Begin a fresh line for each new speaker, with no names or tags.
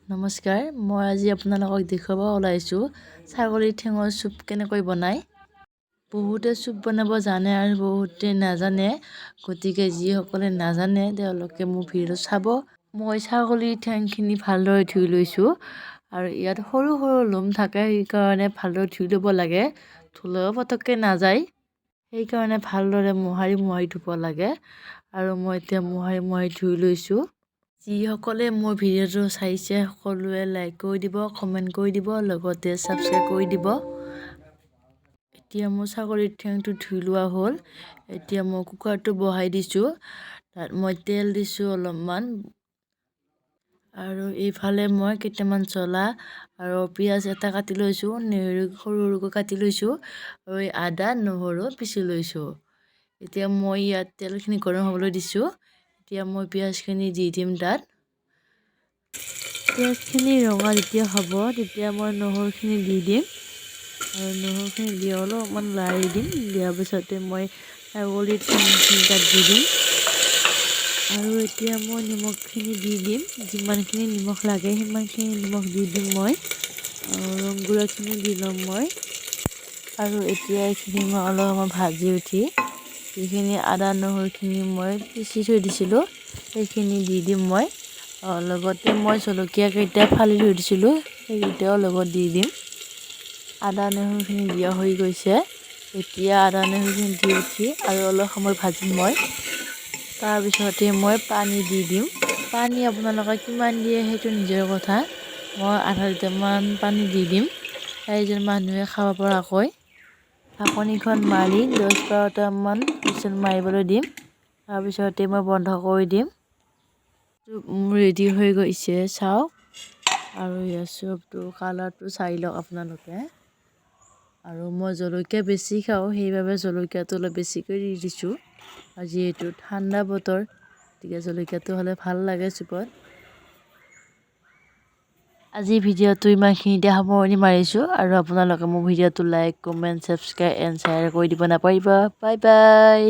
নমস্কাৰ, মই আজি আপোনালোকক দেখুৱাব ওলাইছোঁ ছাগলী ঠেঙৰ চুপ কেনেকৈ বনায়। বহুতে চুপ বনাব জানে আৰু বহুতে নাজানে, গতিকে যিসকলে নাজানে তেওঁলোকে মোৰ ভিডিঅ'টো চাব। মই ছাগলী ঠেংখিনি ভালদৰে ধুই লৈছোঁ আৰু ইয়াত সৰু সৰু লোম থাকে, সেইকাৰণে ভালদৰে ধুই ল'ব লাগে। ধুলেও পটককৈ নাযায়, সেইকাৰণে ভালদৰে মোহাৰি ধুব লাগে আৰু মই এতিয়া মোহাৰি ধুই লৈছোঁ। যিসকলে মোৰ ভিডিঅ'টো চাইছে সকলোৱে লাইক কৰি দিব, কমেণ্ট কৰি দিব, লগতে ছাবস্ক্ৰাইব কৰি দিব। এতিয়া মোৰ ছাগলীৰ ঠেংটো ধুই লোৱা হ'ল। এতিয়া মই কুকাৰটো বহাই দিছোঁ, তাত মই তেল দিছোঁ অলপমান আৰু এইফালে মই কেইটামান জ্বলা আৰু পিঁয়াজ এটা কাটি লৈছোঁ, নহৰু সৰু সৰুকৈ কাটি লৈছোঁ আৰু আদা নহৰু পিচি লৈছোঁ। এতিয়া মই ইয়াত তেলখিনি গৰম হ'বলৈ দিছোঁ। এতিয়া মই পিঁয়াজখিনি দি দিম তাত। পিঁয়াজখিনি ৰঙা যেতিয়া হ'ব তেতিয়া মই নহৰুখিনি দি দিম আৰু নহৰুখিনি দি অলপমান লাৰি দিম। দিয়াৰ পিছতে মই ছাগলীৰ ঠেংখিনি তাত দি দিম আৰু এতিয়া মই নিমখখিনি দি দিম। যিমানখিনি নিমখ লাগে সিমানখিনি নিমখ দি দিম মই, ৰং গুড়াখিনি দি ল'ম মই আৰু এতিয়া এইখিনি মই অলপমান ভাজি উঠি যিখিনি আদা নহৰুখিনি মই পিচি থৈ দিছিলোঁ সেইখিনি দি দিম মই। লগতে মই জলকীয়া কেইটা ফালি থৈ দিছিলোঁ সেইকেইটাও লগত দি দিম। আদা নহৰুখিনি দিয়া হৈ গৈছে। এতিয়া আদা নহৰুখিনি দি উঠি আৰু অলপ সময় ভাজিম মই। তাৰপিছতে মই পানী দি দিম। পানী আপোনালোকে কিমান দিয়ে সেইটো নিজৰ কথা। মই আধা লিটাৰমান পানী দি দিম, 4জন মানুহে খাব পৰাকৈ। ঢাকনিখন মাৰি 10-12টামান হুইচেল মাৰিবলৈ দিম। তাৰপিছতে মই বন্ধ কৰি দিম। ৰেডি হৈ গৈছে চাওক, আৰু ইয়াৰ চুপটো কালাৰটো চাই লওক আপোনালোকে। আৰু মই জলকীয়া বেছি খাওঁ, সেইবাবে জলকীয়াটো অলপ বেছিকৈ দি দিছোঁ। আৰু যিহেতু ঠাণ্ডা বতৰ গতিকে জলকীয়াটো হ'লে ভাল লাগে চুপত। আজি ভিডিঅ'টো ইমানখিনিতে সামৰণি মাৰিছোঁ আৰু আপোনালোকে মোৰ ভিডিঅ'টো like, comment, subscribe and share কৰি দিব নাপাহৰিব। Bye bye.